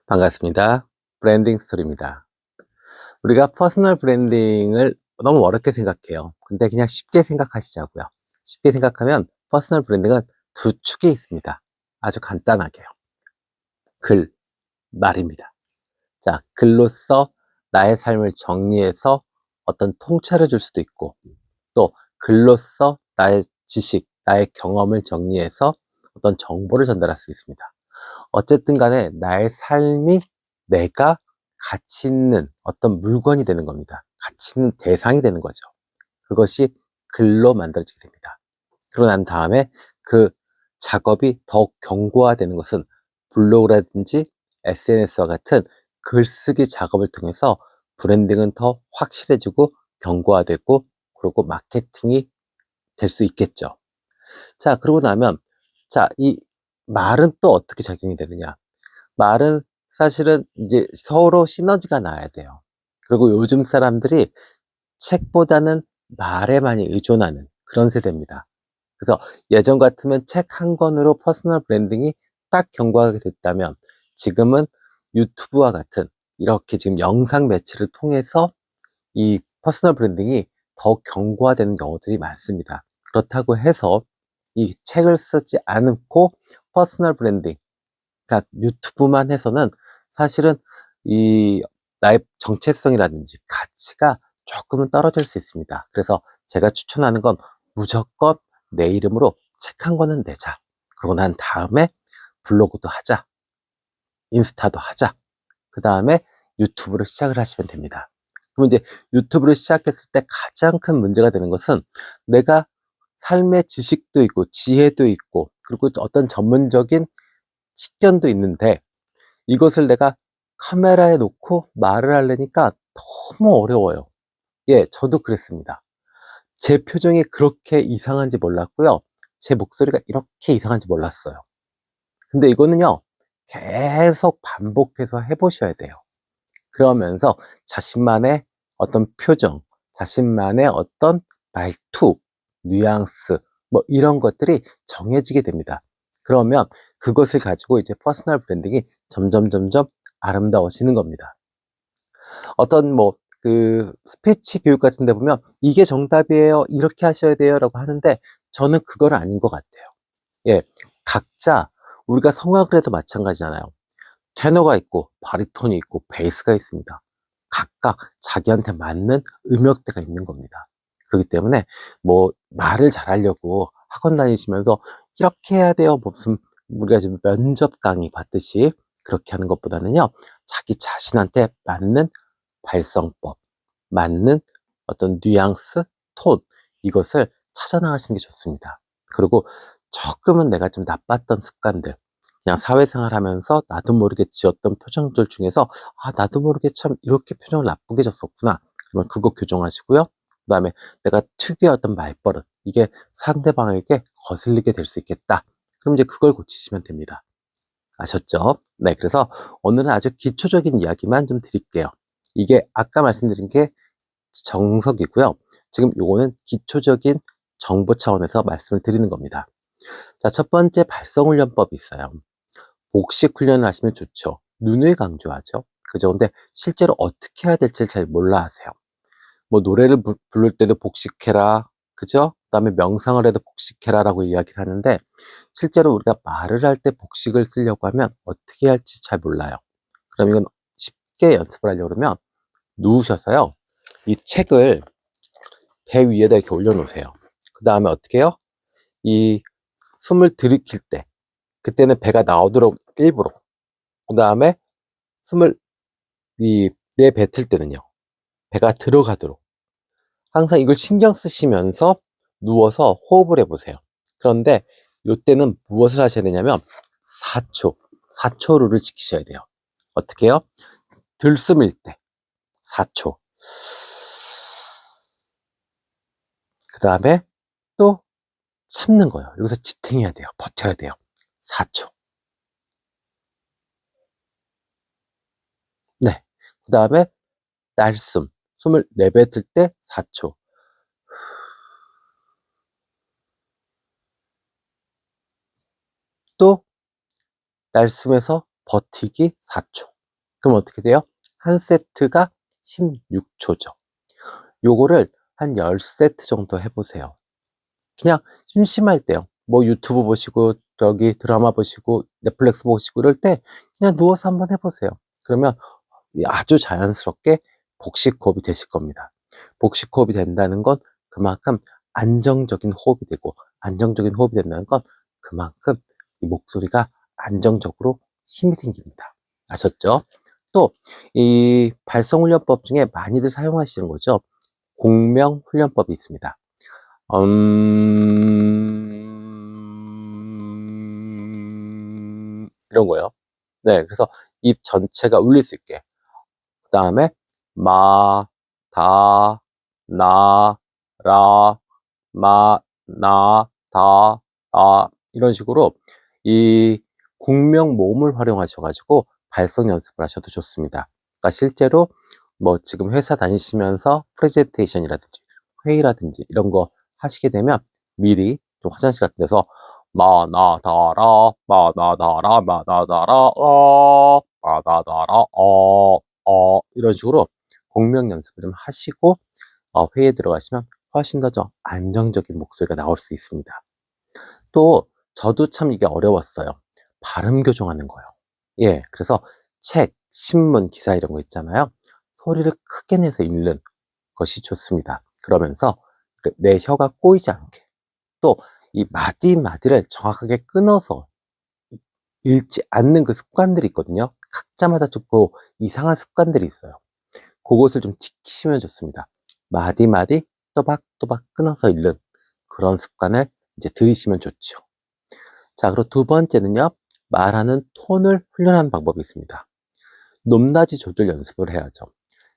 반갑습니다. 브랜딩 스토리입니다. 우리가 퍼스널 브랜딩을 너무 어렵게 생각해요. 근데 그냥 쉽게 생각하시자고요. 쉽게 생각하면 퍼스널 브랜딩은 두 축이 있습니다. 아주 간단하게요. 글, 말입니다. 자, 글로써 나의 삶을 정리해서 어떤 통찰을 줄 수도 있고, 또 글로써 나의 지식, 나의 경험을 정리해서 어떤 정보를 전달할 수 있습니다. 어쨌든 간에 나의 삶이 내가 가치 있는 어떤 물건이 되는 겁니다. 가치 있는 대상이 되는 거죠. 그것이 글로 만들어지게 됩니다. 그러고 난 다음에 그 작업이 더욱 견고화되는 것은 블로그라든지 SNS와 같은 글쓰기 작업을 통해서 브랜딩은 더 확실해지고 견고화되고, 그리고 마케팅이 될 수 있겠죠. 자, 그러고 나면, 자, 이 말은 또 어떻게 작용이 되느냐? 말은 사실은 이제 서로 시너지가 나야 돼요. 그리고 요즘 사람들이 책보다는 말에 많이 의존하는 그런 세대입니다. 그래서 예전 같으면 책 한 권으로 퍼스널 브랜딩이 딱 견고하게 됐다면, 지금은 유튜브와 같은 이렇게 지금 영상 매체를 통해서 이 퍼스널 브랜딩이 더 견고화되는 경우들이 많습니다. 그렇다고 해서 이 책을 쓰지 않고 퍼스널 브랜딩, 그러니까 유튜브만 해서는 사실은 이 나의 정체성이라든지 가치가 조금은 떨어질 수 있습니다. 그래서 제가 추천하는 건 무조건 내 이름으로 책 한 권은 내자. 그러고 난 다음에 블로그도 하자. 인스타도 하자. 그 다음에 유튜브를 시작을 하시면 됩니다. 그럼 이제 유튜브를 시작했을 때 가장 큰 문제가 되는 것은, 내가 삶의 지식도 있고 지혜도 있고 그리고 또 어떤 전문적인 식견도 있는데, 이것을 내가 카메라에 놓고 말을 하려니까 너무 어려워요. 예, 저도 그랬습니다. 제 표정이 그렇게 이상한지 몰랐고요. 제 목소리가 이렇게 이상한지 몰랐어요. 근데 이거는요, 계속 반복해서 해보셔야 돼요. 그러면서 자신만의 어떤 표정, 자신만의 어떤 말투, 뉘앙스, 뭐 이런 것들이 정해지게 됩니다. 그러면 그것을 가지고 이제 퍼스널 브랜딩이 점점 아름다워지는 겁니다. 어떤 뭐 그 스피치 교육 같은 데 보면 이게 정답이에요, 이렇게 하셔야 돼요 라고 하는데, 저는 그건 아닌 것 같아요. 예, 각자, 우리가 성악을 해도 마찬가지잖아요. 테너가 있고 바리톤이 있고 베이스가 있습니다. 각각 자기한테 맞는 음역대가 있는 겁니다. 그렇기 때문에 뭐 말을 잘하려고 학원 다니시면서 이렇게 해야 돼요, 무슨 우리가 지금 면접 강의 받듯이 그렇게 하는 것보다는요, 자기 자신한테 맞는 발성법, 맞는 어떤 뉘앙스, 톤, 이것을 찾아 나가시는 게 좋습니다. 그리고 조금은 내가 좀 나빴던 습관들, 그냥 사회생활 하면서 나도 모르게 지었던 표정들 중에서, 아, 나도 모르게 참 이렇게 표정을 나쁘게 졌었구나. 그러면 그거 교정하시고요. 그 다음에 내가 특유의 어떤 말버릇, 이게 상대방에게 거슬리게 될 수 있겠다. 그럼 이제 그걸 고치시면 됩니다. 아셨죠? 네, 그래서 오늘은 아주 기초적인 이야기만 좀 드릴게요. 이게 아까 말씀드린 게 정석이고요. 지금 요거는 기초적인 정보 차원에서 말씀을 드리는 겁니다. 자, 첫 번째 발성훈련법이 있어요. 복식 훈련을 하시면 좋죠. 눈을 강조하죠. 그죠? 근데 실제로 어떻게 해야 될지 잘 몰라 하세요. 뭐 노래를 부를 때도 복식해라. 그죠? 그다음에 명상을 해도 복식해라라고 이야기를 하는데, 실제로 우리가 말을 할 때 복식을 쓰려고 하면 어떻게 할지 잘 몰라요. 그럼 이건 쉽게 연습을 하려고 그러면 누우셔서요, 이 책을 배 위에다 이렇게 올려놓으세요. 그 다음에 어떻게 해요? 이 숨을 들이킬 때, 그때는 배가 나오도록 일부러, 그 다음에 숨을 내뱉을 때는요, 배가 들어가도록, 항상 이걸 신경 쓰시면서 누워서 호흡을 해보세요. 그런데 이때는 무엇을 하셔야 되냐면 4초, 4초 룰을 지키셔야 돼요. 어떻게 해요? 들숨일 때 4초, 그 다음에 또 참는 거예요. 여기서 지탱해야 돼요. 버텨야 돼요. 4초. 네. 그 다음에 날숨, 숨을 내뱉을 때 4초. 또 날숨에서 버티기 4초. 그럼 어떻게 돼요? 한 세트가 16초죠. 요거를 한 10세트 정도 해보세요. 그냥 심심할 때요. 뭐 유튜브 보시고, 저기 드라마 보시고, 넷플릭스 보시고 이럴 때 그냥 누워서 한번 해보세요. 그러면 아주 자연스럽게 복식 호흡이 되실 겁니다. 복식 호흡이 된다는 건 그만큼 안정적인 호흡이 되고, 안정적인 호흡이 된다는 건 그만큼 이 목소리가 안정적으로 힘이 생깁니다. 아셨죠? 또 이 발성훈련법 중에 많이들 사용하시는 거죠. 공명훈련법이 있습니다. 이런 거요. 네, 그래서 입 전체가 울릴 수 있게. 그 다음에 마, 다, 나, 라, 마, 나, 다, 아 이런 식으로 이 공명 모음을 활용하셔가지고 발성 연습을 하셔도 좋습니다. 그러니까 실제로 뭐 지금 회사 다니시면서 프레젠테이션이라든지 회의라든지 이런 거 하시게 되면 미리 좀 화장실 같은 데서 마나다라 마나다라 마나다라 마나다라 이런 식으로 공명 연습을 좀 하시고 회의에 들어가시면 훨씬 더 좀 안정적인 목소리가 나올 수 있습니다. 또 저도 참 이게 어려웠어요. 발음 교정하는 거요. 예, 그래서 책, 신문, 기사 이런 거 있잖아요. 소리를 크게 내서 읽는 것이 좋습니다. 그러면서 내 혀가 꼬이지 않게, 또 이 마디마디를 정확하게 끊어서 읽지 않는 그 습관들이 있거든요. 각자마다 조금 이상한 습관들이 있어요. 그것을 좀 지키시면 좋습니다. 마디마디 또박또박 끊어서 읽는 그런 습관을 이제 들이시면 좋죠. 자, 그리고 두 번째는요, 말하는 톤을 훈련하는 방법이 있습니다. 높낮이 조절 연습을 해야죠.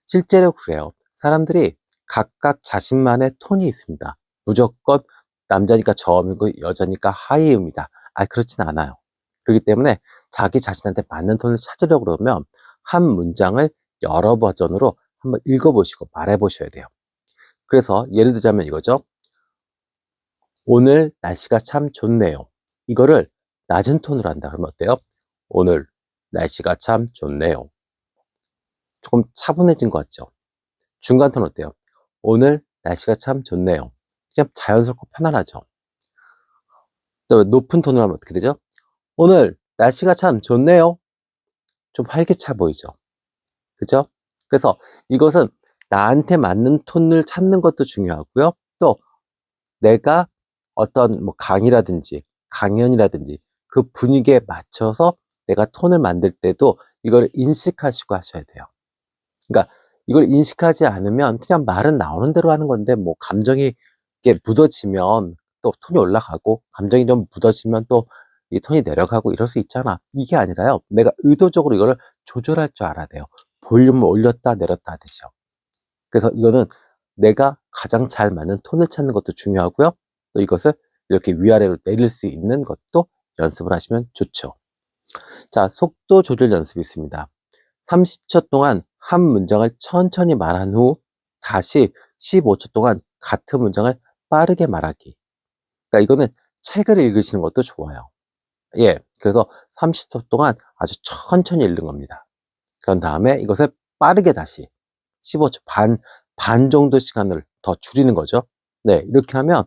실제로 그래요. 사람들이 각각 자신만의 톤이 있습니다. 무조건 남자니까 저음이고 여자니까 하이음이다. 그렇진 않아요. 그렇기 때문에 자기 자신한테 맞는 톤을 찾으려고 그러면 한 문장을 여러 버전으로 한번 읽어보시고 말해보셔야 돼요. 그래서 예를 들자면 이거죠. 오늘 날씨가 참 좋네요. 이거를 낮은 톤으로 한다 그러면 어때요? 오늘 날씨가 참 좋네요. 조금 차분해진 것 같죠? 중간 톤 어때요? 오늘 날씨가 참 좋네요. 그냥 자연스럽고 편안하죠? 또 높은 톤으로 하면 어떻게 되죠? 오늘 날씨가 참 좋네요. 좀 활기차 보이죠? 그죠? 그래서 이것은 나한테 맞는 톤을 찾는 것도 중요하고요. 또 내가 어떤 뭐 강의라든지 강연이라든지 그 분위기에 맞춰서 내가 톤을 만들 때도 이걸 인식하시고 하셔야 돼요. 그러니까 이걸 인식하지 않으면 그냥 말은 나오는 대로 하는 건데 뭐 감정이 이렇게 묻어지면 또 톤이 올라가고 감정이 좀 묻어지면 또 이 톤이 내려가고 이럴 수 있잖아. 이게 아니라요. 내가 의도적으로 이거를 조절할 줄 알아야 돼요. 볼륨을 올렸다 내렸다 하듯이요. 그래서 이거는 내가 가장 잘 맞는 톤을 찾는 것도 중요하고요. 또 이것을 이렇게 위아래로 내릴 수 있는 것도 연습을 하시면 좋죠. 자, 속도 조절 연습이 있습니다. 30초 동안 한 문장을 천천히 말한 후 다시 15초 동안 같은 문장을 빠르게 말하기. 그러니까 이거는 책을 읽으시는 것도 좋아요. 예, 그래서 30초 동안 아주 천천히 읽는 겁니다. 그런 다음에 이것을 빠르게 다시 15초 반 정도 시간을 더 줄이는 거죠. 네, 이렇게 하면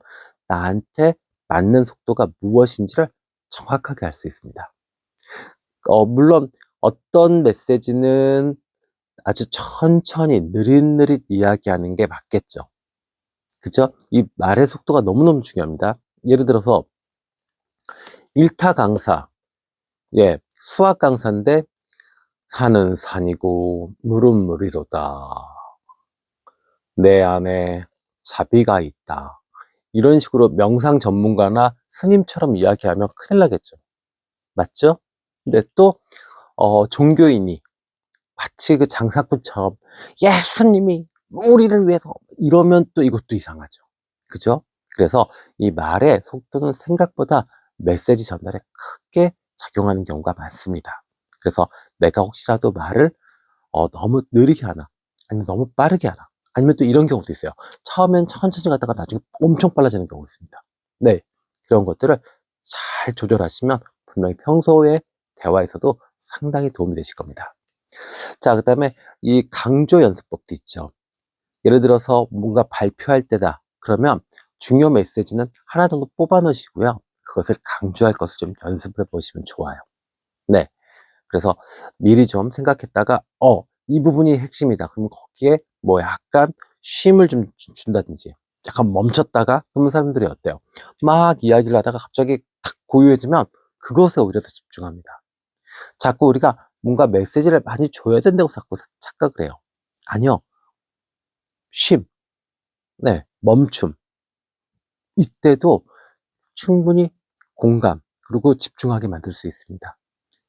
나한테 맞는 속도가 무엇인지를 정확하게 알 수 있습니다. 물론 어떤 메시지는 아주 천천히 느릿느릿 이야기하는 게 맞겠죠. 그죠? 이 말의 속도가 너무너무 중요합니다. 예를 들어서 일타 강사, 예, 수학 강사인데 산은 산이고 물은 물이로다. 내 안에 자비가 있다. 이런 식으로 명상 전문가나 스님처럼 이야기하면 큰일 나겠죠. 맞죠? 근데 또 종교인이 마치 그 장사꾼처럼 예수님이 우리를 위해서 이러면 또 이것도 이상하죠. 그죠? 그래서 이 말의 속도는 생각보다 메시지 전달에 크게 작용하는 경우가 많습니다. 그래서 내가 혹시라도 말을 너무 느리게 하나 아니면 너무 빠르게 하나 아니면 또 이런 경우도 있어요. 처음엔 천천히 가다가 나중에 엄청 빨라지는 경우가 있습니다. 네, 그런 것들을 잘 조절하시면 분명히 평소에 대화에서도 상당히 도움이 되실 겁니다. 자, 그 다음에 이 강조 연습법도 있죠. 예를 들어서 뭔가 발표할 때다. 그러면 중요 메시지는 하나 정도 뽑아 놓으시고요. 그것을 강조할 것을 좀 연습을 해 보시면 좋아요. 네. 그래서 미리 좀 생각했다가, 이 부분이 핵심이다. 그러면 거기에 뭐 약간 쉼을 좀 준다든지, 약간 멈췄다가, 그러면 사람들이 어때요? 막 이야기를 하다가 갑자기 탁 고요해지면 그것에 오히려 더 집중합니다. 자꾸 우리가 뭔가 메시지를 많이 줘야 된다고 자꾸 착각을 해요. 아니요. 쉼. 네. 멈춤. 이때도 충분히 공감, 그리고 집중하게 만들 수 있습니다.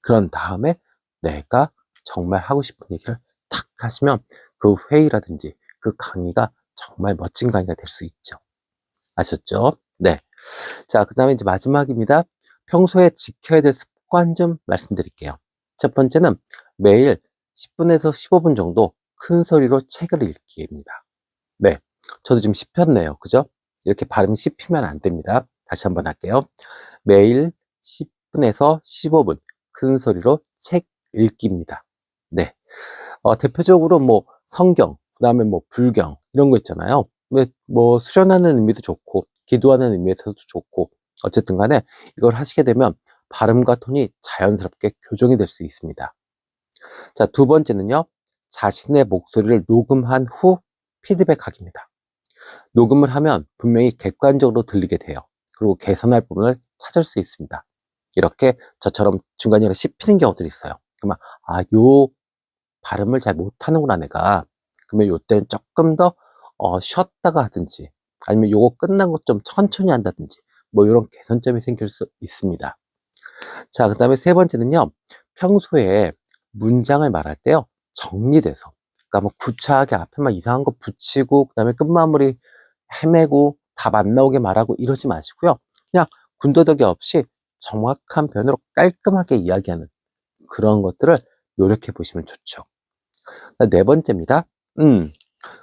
그런 다음에 내가 정말 하고 싶은 얘기를 탁 하시면 그 회의라든지 그 강의가 정말 멋진 강의가 될 수 있죠. 아셨죠? 네. 자, 그 다음에 이제 마지막입니다. 평소에 지켜야 될 습관 좀 말씀드릴게요. 첫 번째는 매일 10분에서 15분 정도 큰 소리로 책을 읽기입니다. 네. 저도 지금 씹혔네요. 그죠? 이렇게 발음이 씹히면 안 됩니다. 다시 한번 할게요. 매일 10분에서 15분 큰 소리로 책 읽기입니다. 네. 대표적으로 뭐 성경, 그다음에 뭐 불경 이런 거 있잖아요. 뭐 수련하는 의미도 좋고 기도하는 의미에서도 좋고 어쨌든 간에 이걸 하시게 되면 발음과 톤이 자연스럽게 교정이 될 수 있습니다. 자, 두 번째는요. 자신의 목소리를 녹음한 후 피드백하기입니다. 녹음을 하면 분명히 객관적으로 들리게 돼요. 그리고 개선할 부분을 찾을 수 있습니다. 이렇게 저처럼 중간중간에 씹히는 경우들이 있어요. 그러면 요 발음을 잘 못하는구나 내가. 그러면 요때는 조금 더 쉬었다가 하든지, 아니면 요거 끝난 것 좀 천천히 한다든지, 뭐 이런 개선점이 생길 수 있습니다. 자, 그 다음에 세 번째는요. 평소에 문장을 말할 때요. 정리돼서, 그러니까 뭐 구차하게 앞에만 이상한 거 붙이고 그다음에 끝마무리 헤매고 답 안 나오게 말하고 이러지 마시고요. 그냥 군더더기 없이 정확한 표현으로 깔끔하게 이야기하는 그런 것들을 노력해 보시면 좋죠. 네 번째입니다.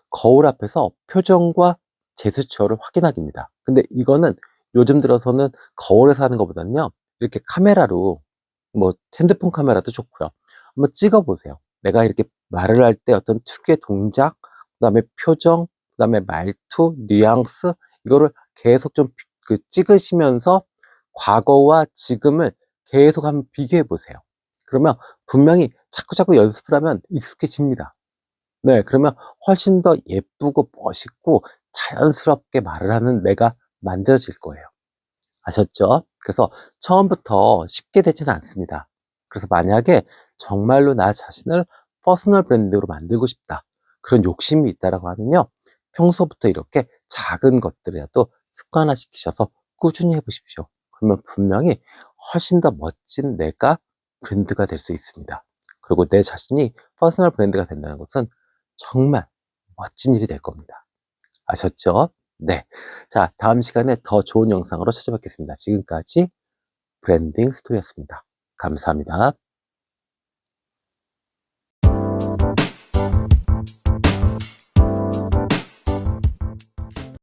거울 앞에서 표정과 제스처를 확인하기입니다. 근데 이거는 요즘 들어서는 거울에서 하는 것보다는요, 이렇게 카메라로, 뭐 핸드폰 카메라도 좋고요. 한번 찍어 보세요. 내가 이렇게 말을 할 때 어떤 특유의 동작, 그다음에 표정, 그다음에 말투, 뉘앙스, 이거를 계속 좀 찍으시면서 과거와 지금을 계속 한번 비교해 보세요. 그러면 분명히 자꾸자꾸 연습을 하면 익숙해집니다. 네, 그러면 훨씬 더 예쁘고 멋있고 자연스럽게 말을 하는 내가 만들어질 거예요. 아셨죠? 그래서 처음부터 쉽게 되지는 않습니다. 그래서 만약에 정말로 나 자신을 퍼스널 브랜드로 만들고 싶다, 그런 욕심이 있다라고 하면요, 평소부터 이렇게 작은 것들이라도 습관화 시키셔서 꾸준히 해보십시오. 그러면 분명히 훨씬 더 멋진 내가 브랜드가 될 수 있습니다. 그리고 내 자신이 퍼스널 브랜드가 된다는 것은 정말 멋진 일이 될 겁니다. 아셨죠? 네. 자, 다음 시간에 더 좋은 영상으로 찾아뵙겠습니다. 지금까지 브랜딩 스토리였습니다. 감사합니다.